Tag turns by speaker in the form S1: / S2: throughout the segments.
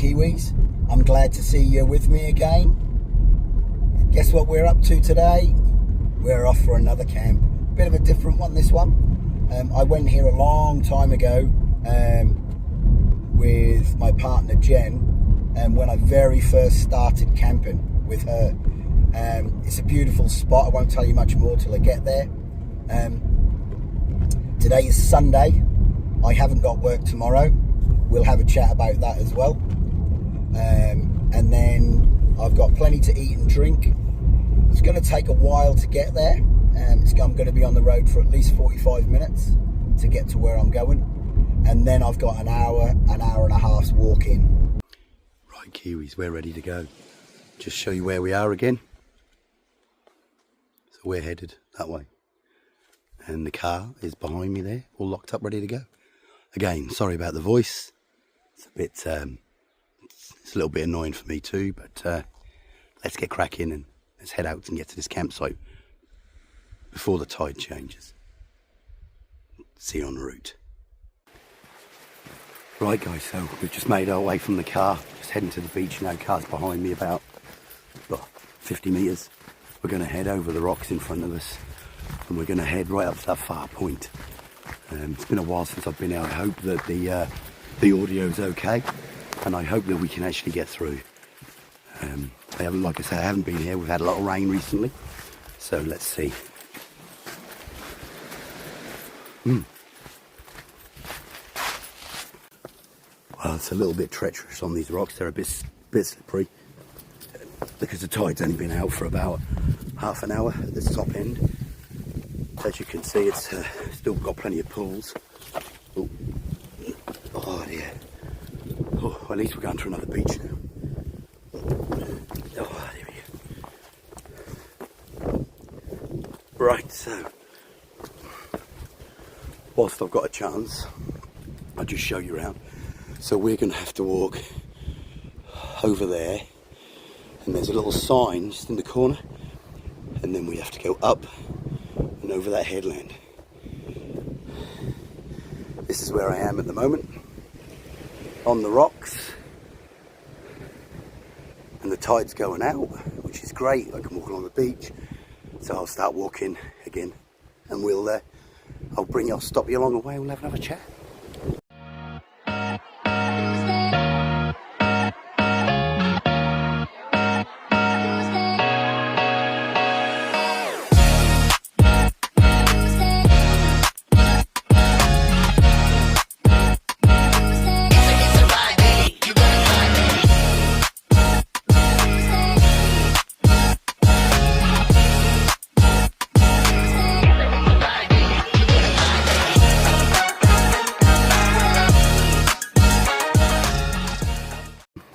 S1: Kiwis, I'm glad to see you with me again. Guess what we're up to today? We're off for another camp. Bit of a different one, this one. I went here a long time ago with my partner Jen, when I very first started camping with her. It's a beautiful spot. I won't tell you much more till I get there. Today is Sunday. I haven't got work tomorrow. We'll have a chat about that as well. And then I've got plenty to eat and drink. It's going to take a while to get there. I'm going to be on the road for at least 45 minutes to get to where I'm going. And then I've got an hour and a half's walk in. Right, Kiwis, we're ready to go. Just show you where we are again. So we're headed that way. And the car is behind me there, all locked up, ready to go. Again, sorry about the voice. It's a bit, it's a little bit annoying for me too, but let's get cracking and let's head out and get to this campsite before the tide changes. See you en route. Right guys, so we've just made our way from the car, just heading to the beach now. Car's behind me about 50 metres. We're going to head over the rocks in front of us and we're going to head right up to that far point. It's been a while since I've been out. I hope that the audio is okay and I hope that we can actually get through. Like I say, I haven't been here. We've had a lot of rain recently, so let's see. Well, it's a little bit treacherous on these rocks. They're a bit slippery because the tide's only been out for about half an hour at this top end. As you can see, it's still got plenty of pulls. Oh dear. Oh, well, at least we're going to another beach now. Oh, there we go. Right, so whilst I've got a chance, I'll just show you around. So we're going to have to walk over there, and there's a little sign just in the corner, and then we have to go up and over that headland. This is where I am at the moment, on the rocks, and the tide's going out, which is great. I can walk along the beach, so I'll start walking again, and I'll stop you along the way. We'll have another chat.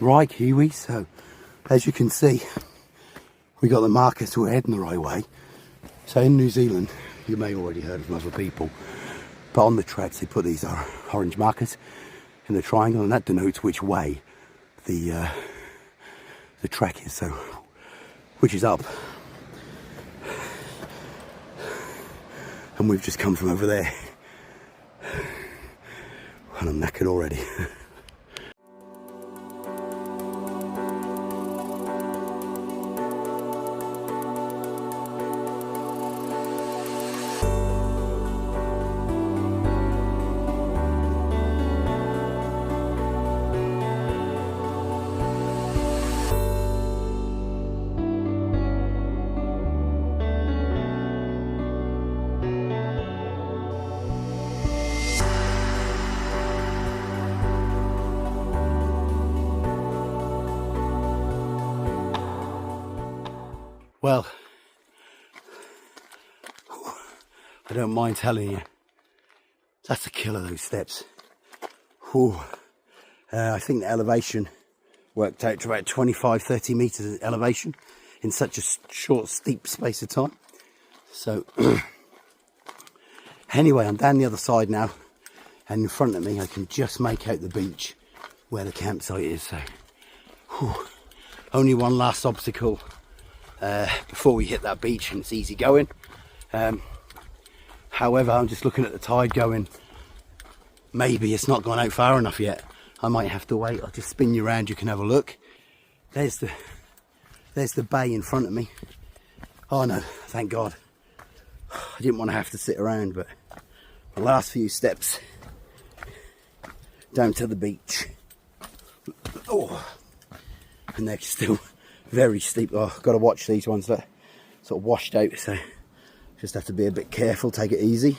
S1: Right, Kiwi, so as you can see, we got the markers, so we're heading the right way. So in New Zealand, you may have already heard from other people, but on the tracks they put these orange markers in the triangle, and that denotes which way the track is, so which is up. And we've just come from over there, and I'm knackered already. Well, I don't mind telling you, that's a killer, those steps. I think the elevation worked out to about 25-30 meters of elevation in such a short, steep space of time. So anyway, I'm down the other side now, and in front of me I can just make out the beach where the campsite is. So only one last obstacle before we hit that beach, and it's easy going. However, I'm just looking at the tide going, maybe it's not gone out far enough yet. I might have to wait. I'll just spin you around, you can have a look. There's the bay in front of me. Oh no, thank God. I didn't want to have to sit around, but the last few steps down to the beach. Oh, and they're still very steep. Oh, I've got to watch these ones that sort of washed out, so just have to be a bit careful, take it easy.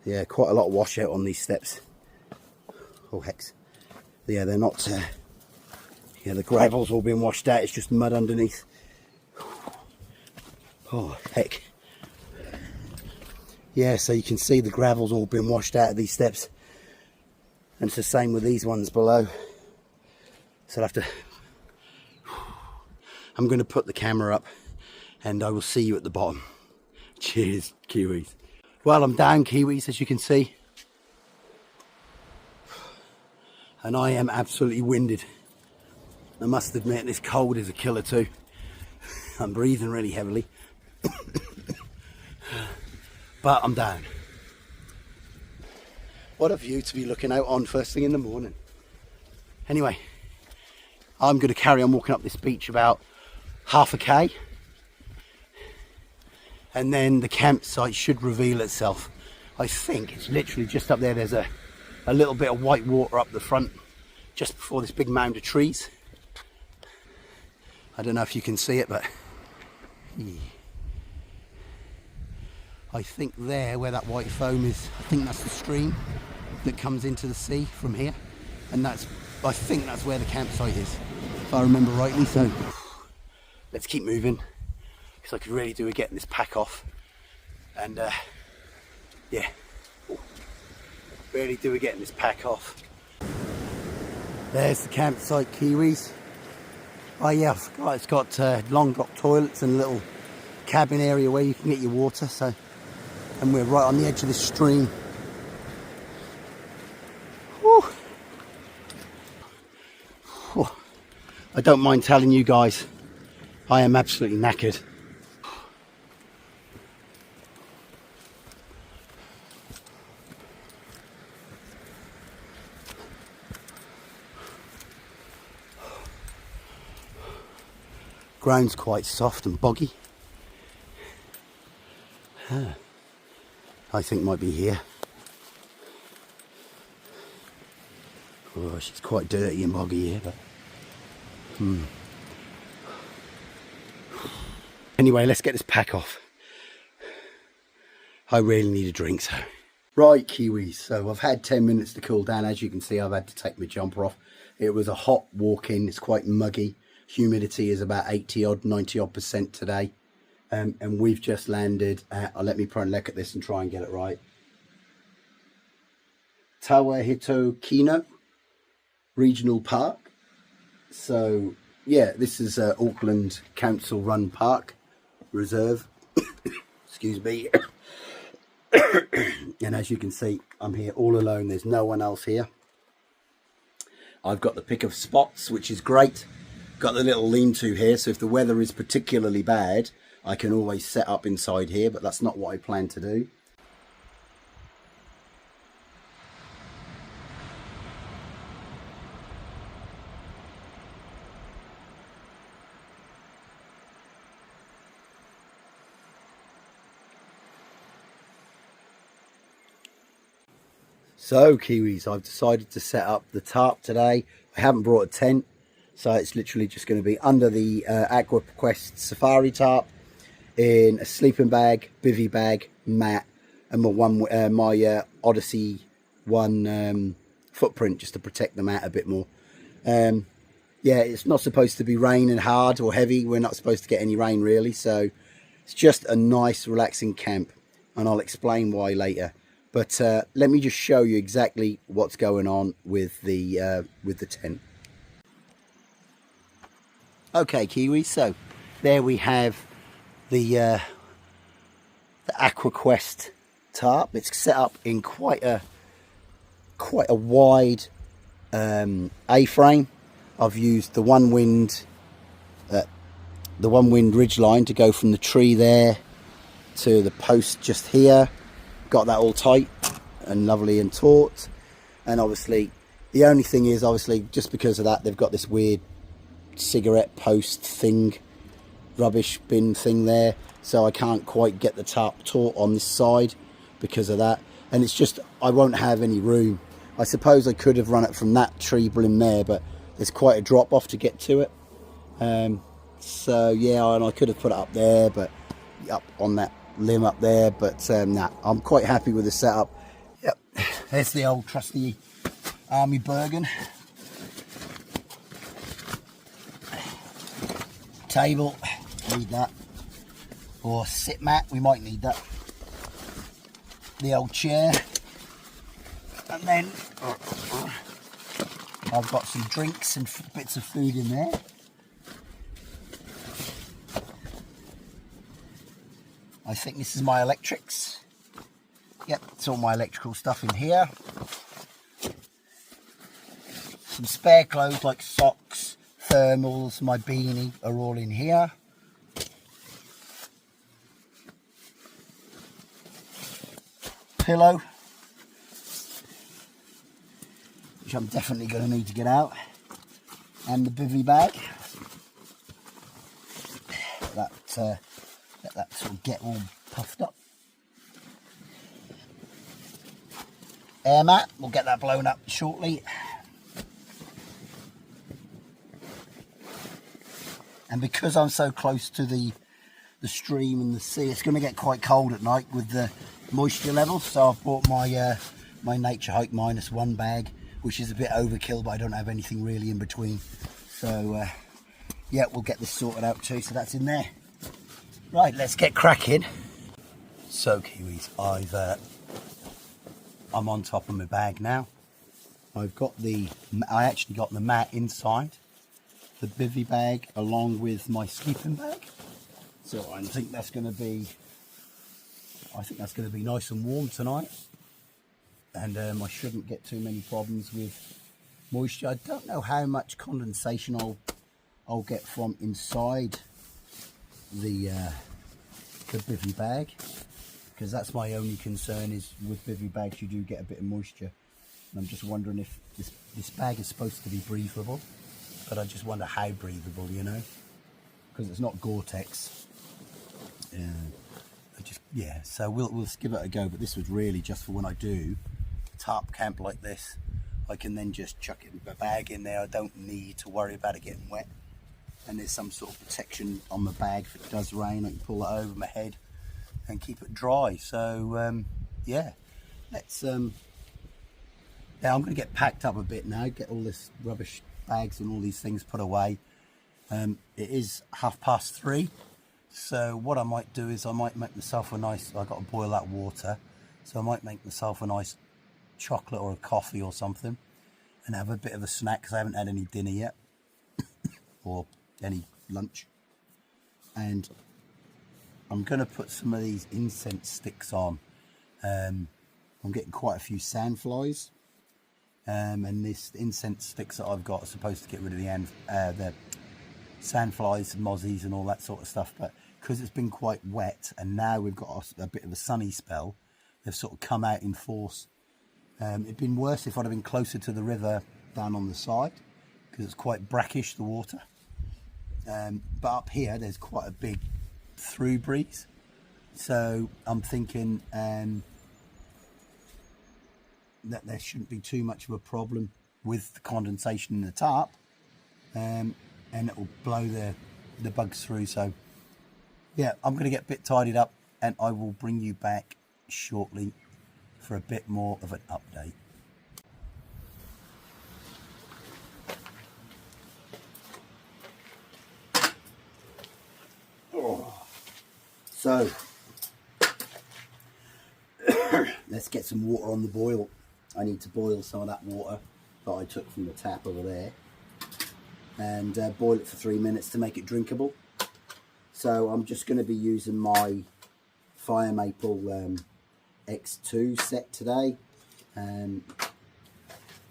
S1: Yeah, quite a lot of washout on these steps. Oh hex. Yeah, they're not, yeah, the gravel's all been washed out, it's just mud underneath. Oh heck. Yeah, so you can see the gravel's all been washed out of these steps. And it's the same with these ones below. So I'll have to... I'm going to put the camera up and I will see you at the bottom. Cheers, Kiwis. Well, I'm down, Kiwis, as you can see. And I am absolutely winded. I must admit, this cold is a killer too. I'm breathing really heavily. But I'm down. What a view to be looking out on first thing in the morning. Anyway, I'm going to carry on walking up this beach about half a K. And then the campsite should reveal itself. I think it's literally just up there. There's a little bit of white water up the front, just before this big mound of trees. I don't know if you can see it, but I think there, where that white foam is, I think that's the stream that comes into the sea from here. And I think that's where the campsite is, if I remember rightly. So let's keep moving, because I could really do with getting this pack off. And yeah, really do with getting this pack off. There's the campsite, Kiwis. Oh yeah, I forgot it's got long drop toilets and a little cabin area where you can get your water. So, and we're right on the edge of this stream. Whew. Whew. I don't mind telling you guys, I am absolutely knackered. Ground's quite soft and boggy. I think might be here. Gosh, it's quite dirty and boggy here, but anyway, let's get this pack off. I really need a drink, so. Right, Kiwis, so I've had 10 minutes to cool down. As you can see, I've had to take my jumper off. It was a hot walk in, it's quite muggy. Humidity is about 80 odd, 90 odd % today. And we've just landed at, let me try and look at this and try and get it right. Tawhakio Regional Park. So yeah, this is Auckland Council run park reserve. Excuse me. And as you can see, I'm here all alone. There's no one else here. I've got the pick of spots, which is great. Got the little lean-to here, so if the weather is particularly bad, I can always set up inside here, but that's not what I plan to do. So Kiwis, I've decided to set up the tarp today. I haven't brought a tent, so it's literally just going to be under the Aquaquest safari tarp in a sleeping bag, bivvy bag, mat, and my Odyssey 1 footprint, just to protect the mat a bit more. Yeah, it's not supposed to be raining hard or heavy. We're not supposed to get any rain really, so it's just a nice relaxing camp, and I'll explain why later. But let me just show you exactly what's going on with the tent. Okay, Kiwi, so there we have the Aquaquest tarp. It's set up in quite a wide A-frame. I've used the one wind ridge line to go from the tree there to the post just here. Got that all tight and lovely and taut. And obviously the only thing is, obviously just because of that, they've got this weird cigarette post thing, rubbish bin thing there, so I can't quite get the tarp taut on this side because of that. And it's just, I won't have any room. I suppose I could have run it from that tree brim there, but there's quite a drop off to get to it. So yeah, and I could have put it up there, but up on that limb up there, but nah, I'm quite happy with the setup. Yep, there's the old trusty Army Bergen. Table, need that. Or sit mat, we might need that. The old chair. And then I've got some drinks and bits of food in there. I think this is my electrics. Yep, it's all my electrical stuff in here. Some spare clothes like socks, thermals, my beanie are all in here. Pillow, which I'm definitely going to need to get out, and the bivvy bag. Let that sort of get all puffed up. Air mat, we'll get that blown up shortly. And because I'm so close to the stream and the sea, it's going to get quite cold at night with the moisture level. So I've bought my my Nature Hike -1 bag, which is a bit overkill, but I don't have anything really in between. So yeah, we'll get this sorted out too. So that's in there. Right, let's get cracking. So Kiwis, I'm on top of my bag now. I actually got the mat inside the bivvy bag along with my sleeping bag. So I think that's going to be nice and warm tonight, and I shouldn't get too many problems with moisture. I don't know how much condensation I'll get from inside the bivvy bag, because that's my only concern, is with bivvy bags you do get a bit of moisture, and I'm just wondering if this bag is supposed to be breathable, but I just wonder how breathable, you know, because it's not Gore-Tex. Yeah, so we'll give it a go, but this was really just for when I do tarp camp like this. I can then just chuck my bag in there. I don't need to worry about it getting wet, and there's some sort of protection on my bag if it does rain. I can pull it over my head and keep it dry. So yeah, let's now I'm going to get packed up a bit now, get all this rubbish bags and all these things put away. It is 3:30. So what I might do is I might make myself a nice, I've got to boil that water, so I might make myself a nice chocolate or a coffee or something and have a bit of a snack, because I haven't had any dinner yet or any lunch. And I'm going to put some of these incense sticks on. I'm getting quite a few sandflies, and these incense sticks that I've got are supposed to get rid of the sandflies and mozzies and all that sort of stuff, but because it's been quite wet and now we've got a bit of a sunny spell, they've sort of come out in force. It'd been worse if I'd have been closer to the river down on the side, because it's quite brackish, the water, but up here there's quite a big through breeze, so I'm thinking that there shouldn't be too much of a problem with the condensation in the tarp, and it will blow the bugs through. So yeah, I'm going to get a bit tidied up, and I will bring you back shortly for a bit more of an update. So let's get some water on the boil. I need to boil some of that water that I took from the tap over there, and boil it for 3 minutes to make it drinkable. So I'm just going to be using my Fire Maple X2 set today.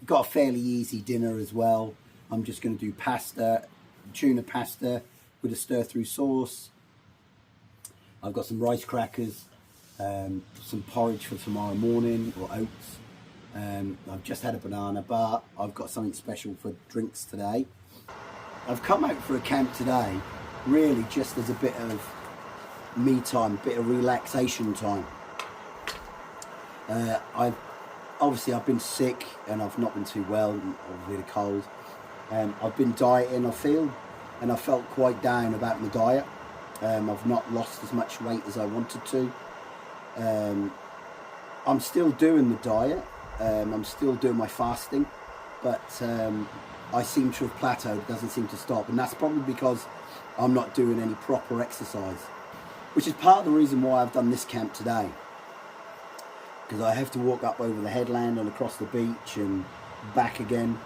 S1: Got a fairly easy dinner as well. I'm just going to do pasta, tuna pasta with a stir-through sauce. I've got some rice crackers, some porridge for tomorrow morning, or oats, I've just had a banana, but I've got something special for drinks today. I've come out for a camp today, really just as a bit of me time, a bit of relaxation time. I've been sick and I've not been too well, I've really cold. I've been dieting, I felt quite down about my diet. I've not lost as much weight as I wanted to. I'm still doing the diet, I'm still doing my fasting, but I seem to have plateaued. It doesn't seem to stop, and that's probably because I'm not doing any proper exercise, which is part of the reason why I've done this camp today, because I have to walk up over the headland and across the beach and back again.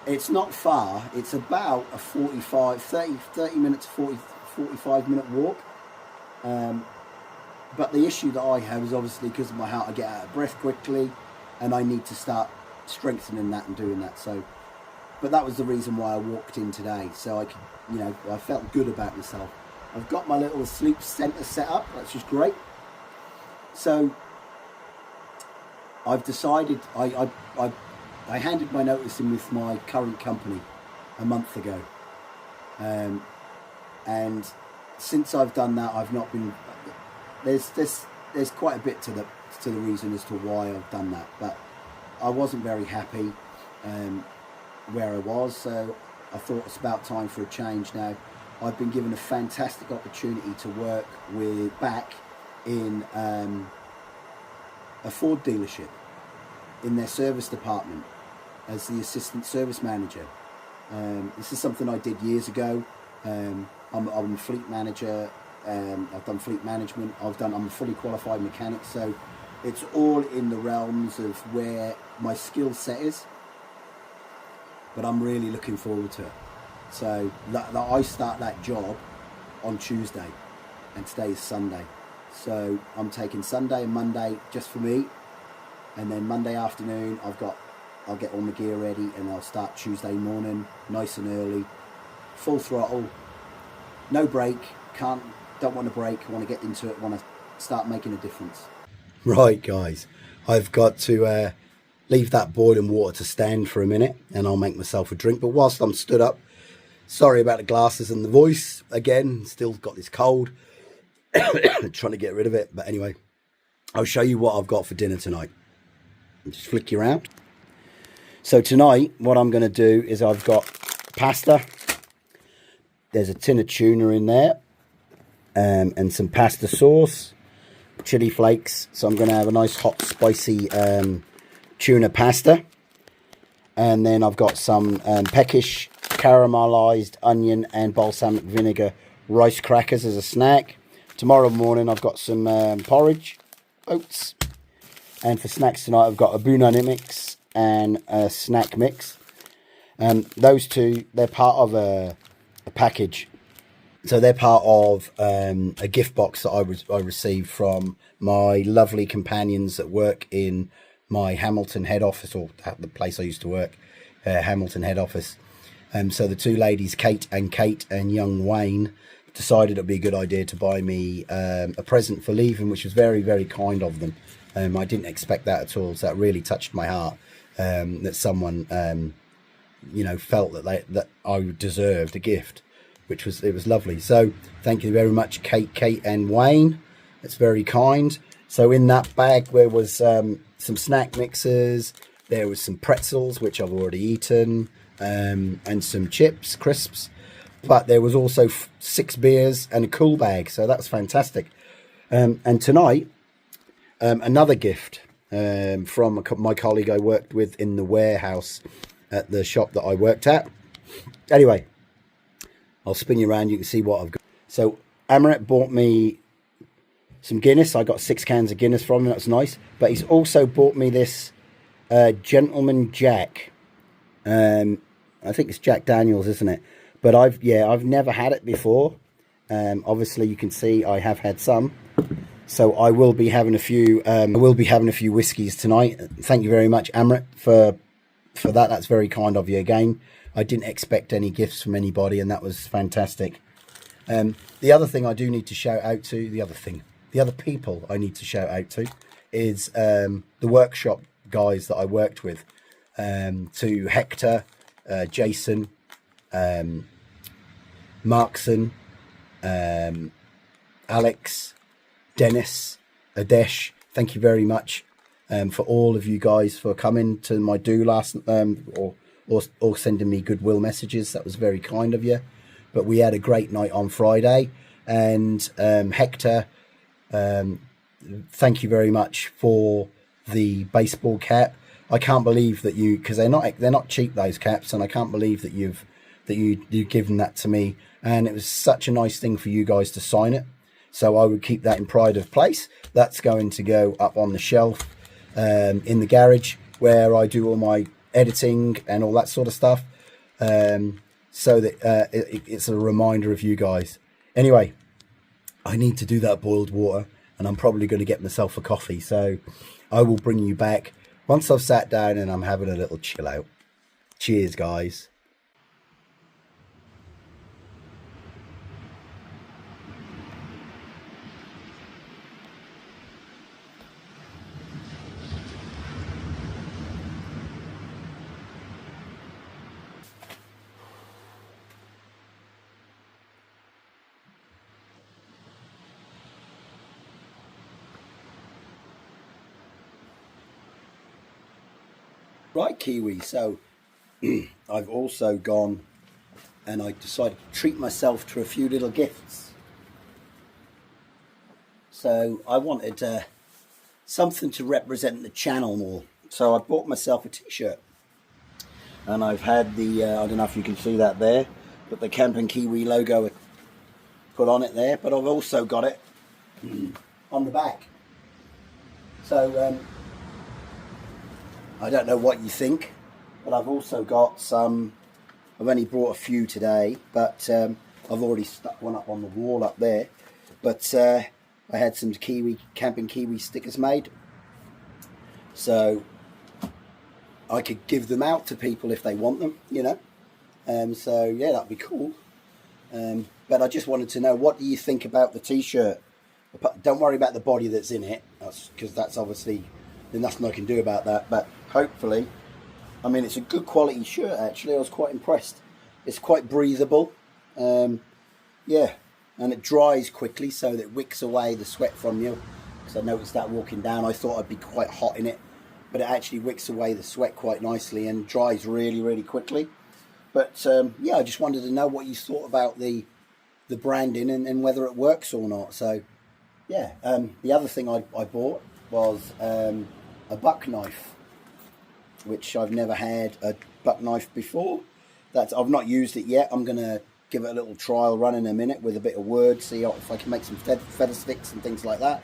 S1: It's not far, it's about a 30 minutes, 45 minute walk. But the issue that I have is obviously because of my heart, I get out of breath quickly and I need to start strengthening that and doing that. So, but that was the reason why I walked in today, so I could, I felt good about myself. I've got my little sleep centre set up, that's just great. So I've decided, I handed my notice in with my current company a month ago, and since I've done that, I've not been. There's quite a bit to the reason as to why I've done that, but I wasn't very happy where I was, so I thought it's about time for a change now. I've been given a fantastic opportunity to work back in a Ford dealership in their service department as the assistant service manager. This is something I did years ago. I'm a fleet manager. I've done fleet management. I'm a fully qualified mechanic, so it's all in the realms of where my skill set is. But I'm really looking forward to it. So I start that job on Tuesday, and today is Sunday. So I'm taking Sunday and Monday just for me, and then Monday afternoon I'll get all my gear ready, and I'll start Tuesday morning nice and early, full throttle, no break. Don't want to break, I want to get into it, want to start making a difference. Right guys, I've got to leave that boiling water to stand for a minute and I'll make myself a drink. But whilst I'm stood up, sorry about the glasses and the voice again, still got this cold. Trying to get rid of it, but anyway, I'll show you what I've got for dinner tonight. Just flick you around. So tonight what I'm going to do is I've got pasta. There's a tin of tuna in there, and some pasta sauce, chili flakes. So I'm going to have a nice hot spicy tuna pasta, and then I've got some peckish caramelized onion and balsamic vinegar rice crackers as a snack. Tomorrow morning I've got some porridge, oats, and for snacks tonight I've got a bunani mix and a snack mix. Those two, they're part of a package. So they're part of a gift box that I received from my lovely companions that work in my Hamilton head office, or the place I used to work, Hamilton head office. So the two ladies, Kate and young Wayne, decided it'd be a good idea to buy me a present for leaving, which was very, very kind of them. I didn't expect that at all, so that really touched my heart, that someone felt that I deserved a gift, it was lovely. So thank you very much, Kate and Wayne. It's very kind. So in that bag there was some snack mixes, there was some pretzels which I've already eaten, and some chips, crisps, but there was also 6 beers and a cool bag, so that's fantastic. And tonight another gift from my colleague I worked with in the warehouse at the shop that I worked at. Anyway, I'll spin you around, you can see what I've got. So Amaret bought me some Guinness. I got 6 cans of Guinness from him, that's nice. But he's also bought me this Gentleman Jack. I think it's Jack Daniels, isn't it? But I've never had it before. Obviously you can see I have had some. So I will be having a few whiskies tonight. Thank you very much, Amaret, for that. That's very kind of you again. I didn't expect any gifts from anybody, and that was fantastic. The other thing I do need to shout out to, the other people I need to shout out to is the workshop guys that I worked with, to Hector, Jason, Markson, Alex, Dennis, Adesh. Thank you very much for all of you guys for coming to my do last, or sending me goodwill messages. That was very kind of you. But we had a great night on Friday, and Hector, thank you very much for the baseball cap. I can't believe that you, because they're not cheap, those caps, and I can't believe that you've given that to me. And it was such a nice thing for you guys to sign it. So I would keep that in pride of place. That's going to go up on the shelf in the garage where I do all my editing and all that sort of stuff. So that it's a reminder of you guys. Anyway, I need to do that boiled water, and I'm probably going to get myself a coffee. So I will bring you back once I've sat down and I'm having a little chill out. Cheers, guys. Right, Kiwi, so I've also gone and I decided to treat myself to a few little gifts. So I wanted something to represent the channel more. So I bought myself a t-shirt. And I've had the, I don't know if you can see that there, but the Camping Kiwi logo put on it there. But I've also got it on the back. So I don't know what you think, but I've also got some, I've only brought a few today, but I've already stuck one up on the wall up there. But I had some Camping Kiwi stickers made, so I could give them out to people if they want them, you know. So yeah, that'd be cool. But I just wanted to know, what do you think about the t-shirt? Don't worry about the body that's in it, because that's obviously, there's nothing I can do about that. But hopefully, I mean, it's a good quality shirt actually. I was quite impressed. It's quite breathable, yeah, and it dries quickly, so that it wicks away the sweat from you. Because I noticed that walking down, I thought I'd be quite hot in it, but it actually wicks away the sweat quite nicely and dries really, really quickly. But yeah, I just wanted to know what you thought about the branding and whether it works or not. So yeah, the other thing I bought was a buck knife, which I've never had a buck knife before. I've not used it yet. I'm going to give it a little trial run in a minute with a bit of wood, see if I can make some feather sticks and things like that.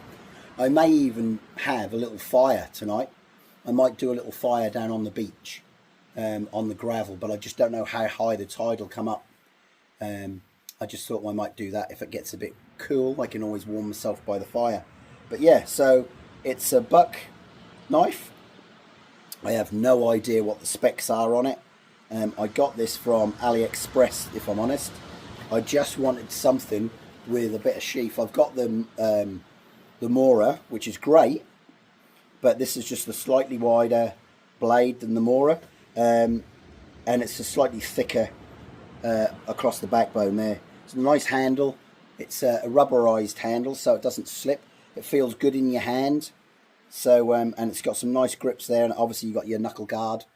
S1: I may even have a little fire tonight. I might do a little fire down on the beach, on the gravel, but I just don't know how high the tide will come up. I just thought I might do that. If it gets a bit cool, I can always warm myself by the fire. But yeah, so it's a buck knife. I have no idea what the specs are on it. I got this from AliExpress, if I'm honest. I just wanted something with a bit of sheath. I've got the Mora, which is great, but this is just a slightly wider blade than the Mora, and it's a slightly thicker across the backbone there. It's a nice handle. It's a rubberized handle, so it doesn't slip. It feels good in your hand. So and it's got some nice grips there, and obviously you've got your knuckle guard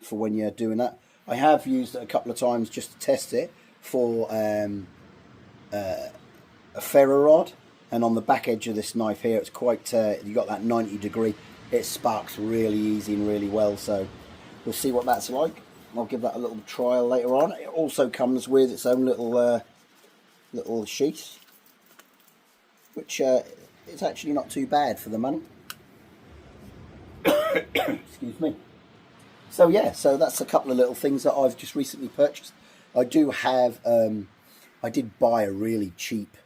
S1: for when you're doing that. I have used it a couple of times just to test it for a ferro rod, and on the back edge of this knife here, it's quite you got that 90 degree. It sparks really easy and really well, so we'll see what that's like. I'll give that a little trial later on. It also comes with its own little little sheath, which is actually not too bad for the money. Excuse me. So yeah, so that's a couple of little things that I've just recently purchased. I do have, I did buy a really cheap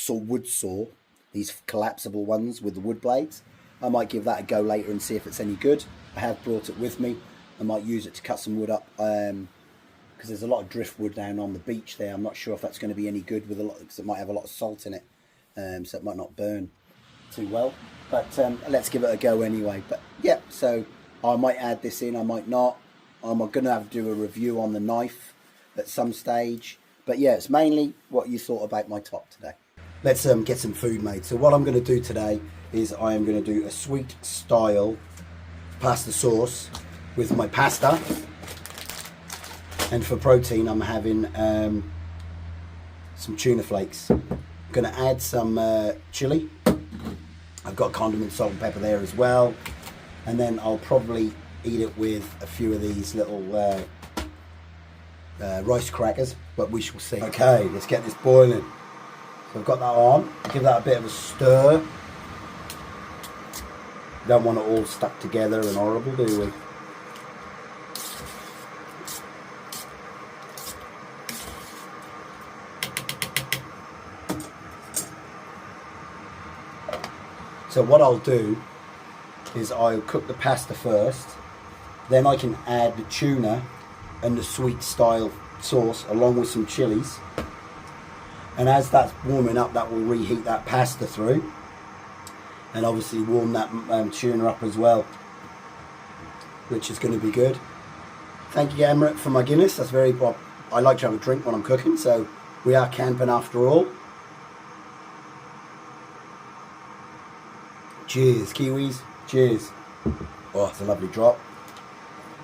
S1: wood saw, these collapsible ones with the wood blades. I might give that a go later and see if it's any good. I have brought it with me. I might use it to cut some wood up, because there's a lot of driftwood down on the beach there. I'm not sure if that's going to be any good with a lot, because it might have a lot of salt in it, so it might not burn. too well, but let's give it a go anyway. But yeah, so I might add this in, I might not. I'm going to have to do a review on the knife at some stage. But yeah, it's mainly what you thought about my top today. Let's get some food made. So what I'm going to do today is I am going to do a sweet style pasta sauce with my pasta. And for protein, I'm having some tuna flakes. I'm going to add some chili. I've got condiment, salt and pepper there as well. And then I'll probably eat it with a few of these little rice crackers, but we shall see. Okay, let's get this boiling. So I've got that on. Give that a bit of a stir. Don't want it all stuck together and horrible, do we? So what I'll do is I'll cook the pasta first, then I can add the tuna and the sweet style sauce along with some chilies, and as that's warming up, that will reheat that pasta through and obviously warm that tuna up as well, which is going to be good. Thank you, Emirates, for my Guinness. That's very well. I like to have a drink when I'm cooking, so we are camping after all. Cheers, Kiwis. Cheers. Oh, it's a lovely drop.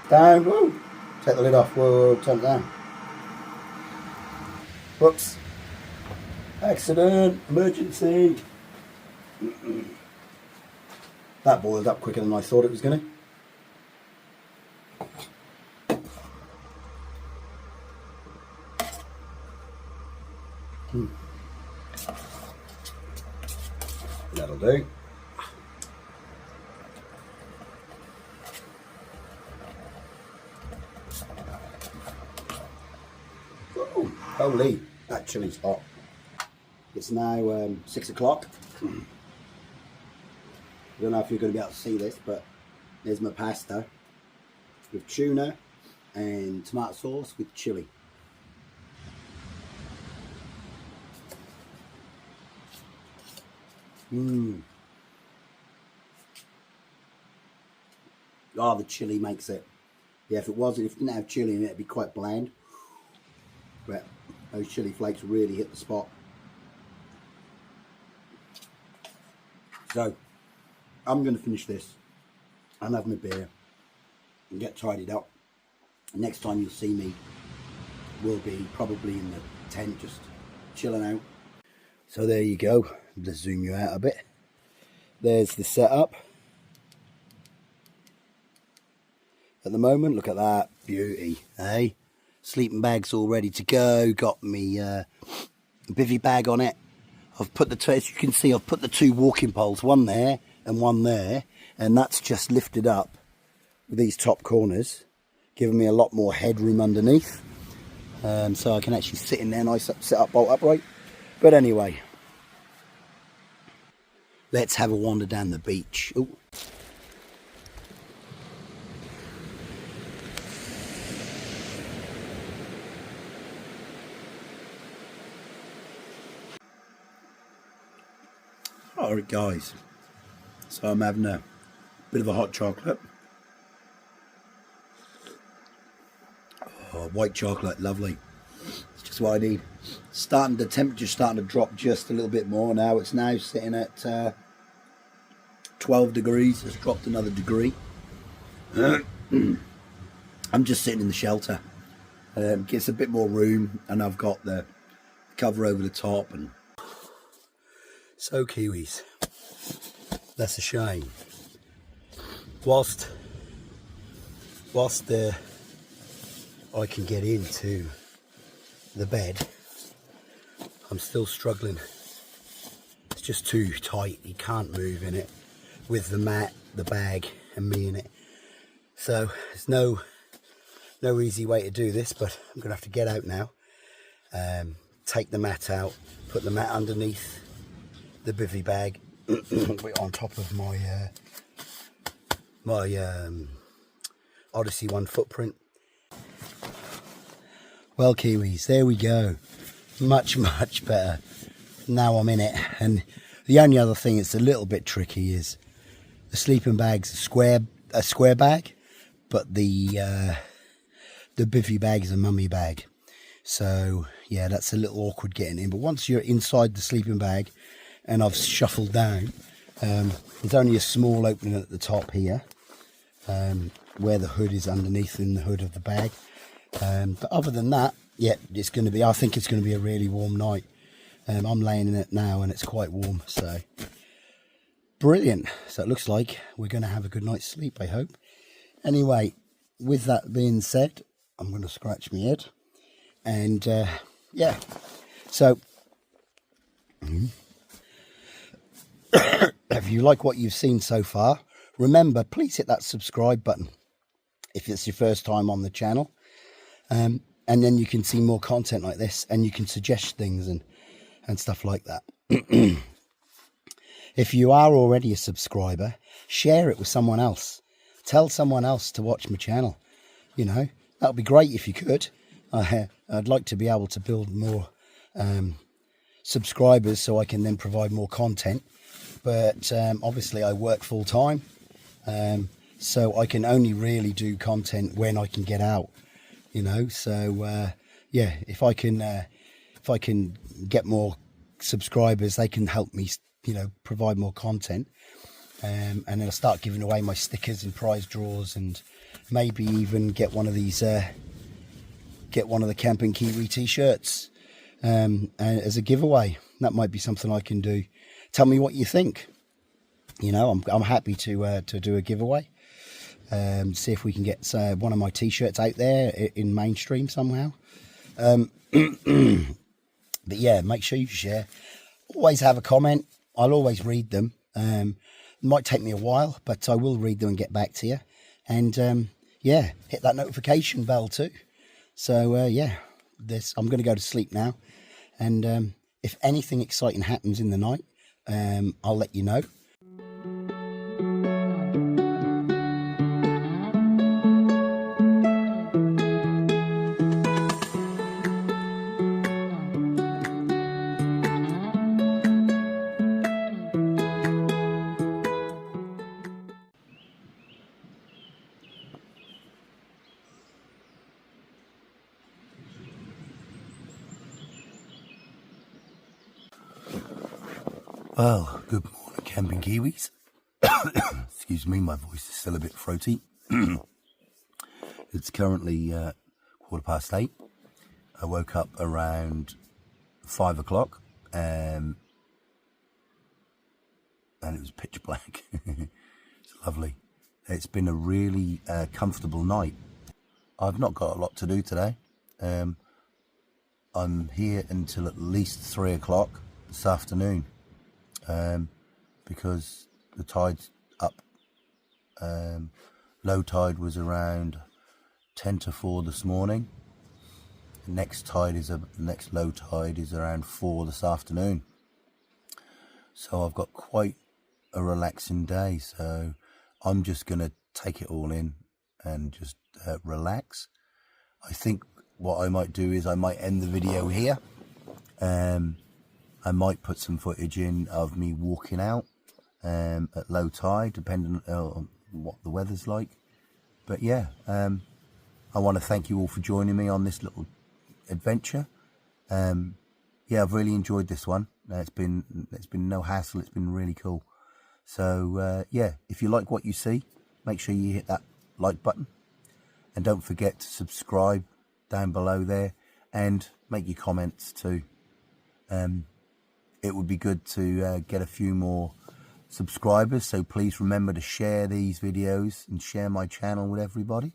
S1: Down. Whoa. Take the lid off. Whoa, turn it down. Whoops. Accident. Emergency. That boiled up quicker than I thought it was going to. That'll do. Holy, that chili's hot. It's now 6 o'clock. I don't know if you're going to be able to see this, but there's my pasta with tuna and tomato sauce with chili. Oh, the chili makes it. Yeah, if it didn't have chili in it, it'd be quite bland. But those chili flakes really hit the spot. So I'm going to finish this and have my beer and get tidied up. Next time you'll see me will be probably in the tent just chilling out. So there you go. Let's zoom you out a bit. There's the setup. At the moment, look at that beauty, eh? Sleeping bag's all ready to go. Got me bivvy bag on it. I've put the two, as you can see, I've put the two walking poles, one there and one there, and that's just lifted up with these top corners, giving me a lot more headroom underneath, so I can actually sit in there nice, sit up bolt upright. But anyway, let's have a wander down the beach. Ooh. Alright guys, so I'm having a bit of a hot chocolate. Oh, white chocolate, lovely. It's just what I need. The temperature's starting to drop just a little bit more now. It's now sitting at 12 degrees. It's dropped another degree. I'm just sitting in the shelter. Gets a bit more room, and I've got the cover over the top. And so Kiwis, that's a shame. Whilst I can get into the bed, I'm still struggling. It's just too tight. You can't move in it with the mat, the bag, and me in it. So there's no easy way to do this, but I'm gonna have to get out now, take the mat out, put the mat underneath the bivvy bag, on top of my Odyssey 1 footprint. Well Kiwis, there we go. Much better. Now I'm in it, and The only other thing that's a little bit tricky is the sleeping bag's a square bag, but the bivvy bag is a mummy bag. So yeah, that's a little awkward getting in. But once you're inside the sleeping bag, and I've shuffled down, there's only a small opening at the top here, where the hood is underneath in the hood of the bag. But other than that, yeah, it's going to be, I think it's going to be a really warm night. I'm laying in it now and it's quite warm, so brilliant. So it looks like we're going to have a good night's sleep, I hope. Anyway, with that being said, I'm going to scratch my head. And yeah, so if you like what you've seen so far, remember, please hit that subscribe button if it's your first time on the channel. And then you can see more content like this, and you can suggest things and stuff like that. If you are already a subscriber, share it with someone else. Tell someone else to watch my channel. You know, that would be great if you could. I'd like to be able to build more subscribers so I can then provide more content. But obviously I work full time, so I can only really do content when I can get out. You know, so yeah, if I can get more subscribers, they can help me, you know, provide more content, and then I'll start giving away my stickers and prize draws, and maybe even get one of these get one of the Camping Kiwi t-shirts as a giveaway. That might be something I can do. Tell me what you think. You know, I'm happy to do a giveaway. See if we can get one of my t-shirts out there in mainstream somehow. But yeah, make sure you share. Always have a comment. I'll always read them. It might take me a while, but I will read them and get back to you. And yeah, hit that notification bell too. So yeah, I'm going to go to sleep now. And if anything exciting happens in the night, I'll let you know. Well, good morning, Camping Kiwis. Excuse me, my voice is still a bit throaty. It's currently 8:15. I woke up around 5 o'clock, and it was pitch black. It's lovely. It's been a really comfortable night. I've not got a lot to do today. I'm here until at least 3 o'clock this afternoon. Because the tide's up. Low tide was around 10 to 4 this morning. The next low tide is around 4 this afternoon. So I've got quite a relaxing day. So I'm just going to take it all in and just relax. I think what I might do is I might end the video here. I might put some footage in of me walking out at low tide, depending on what the weather's like. But yeah, I want to thank you all for joining me on this little adventure. Yeah, I've really enjoyed this one. It's been no hassle. It's been really cool. So yeah, if you like what you see, make sure you hit that like button, and don't forget to subscribe down below there, and make your comments too. It would be good to get a few more subscribers, so please remember to share these videos and share my channel with everybody.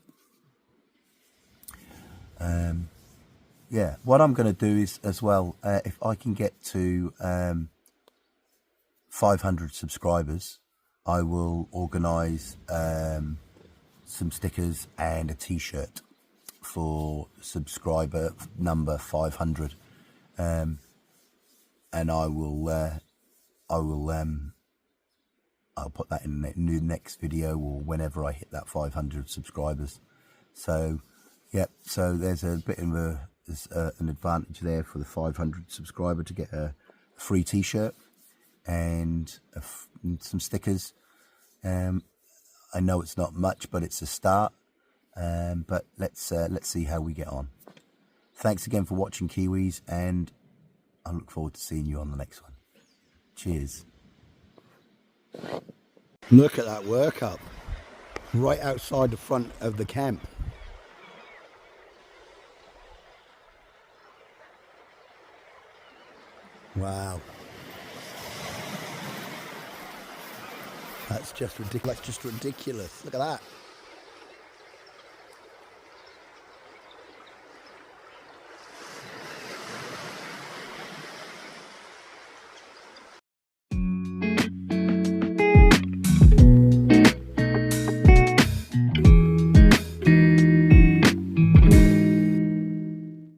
S1: Yeah, what I'm going to do is as well, if I can get to 500 subscribers, I will organise some stickers and a t-shirt for subscriber number 500. And I'll put that in the next video, or whenever I hit that 500 subscribers. So yeah, so there's a bit of an advantage there for the 500 subscriber to get a free t-shirt. and some stickers. I know it's not much, but it's a start. But let's see how we get on. Thanks again for watching, Kiwis, and I look forward to seeing you on the next one. Cheers. Look at that workup right outside the front of the camp. Wow. That's just ridiculous. Look at that.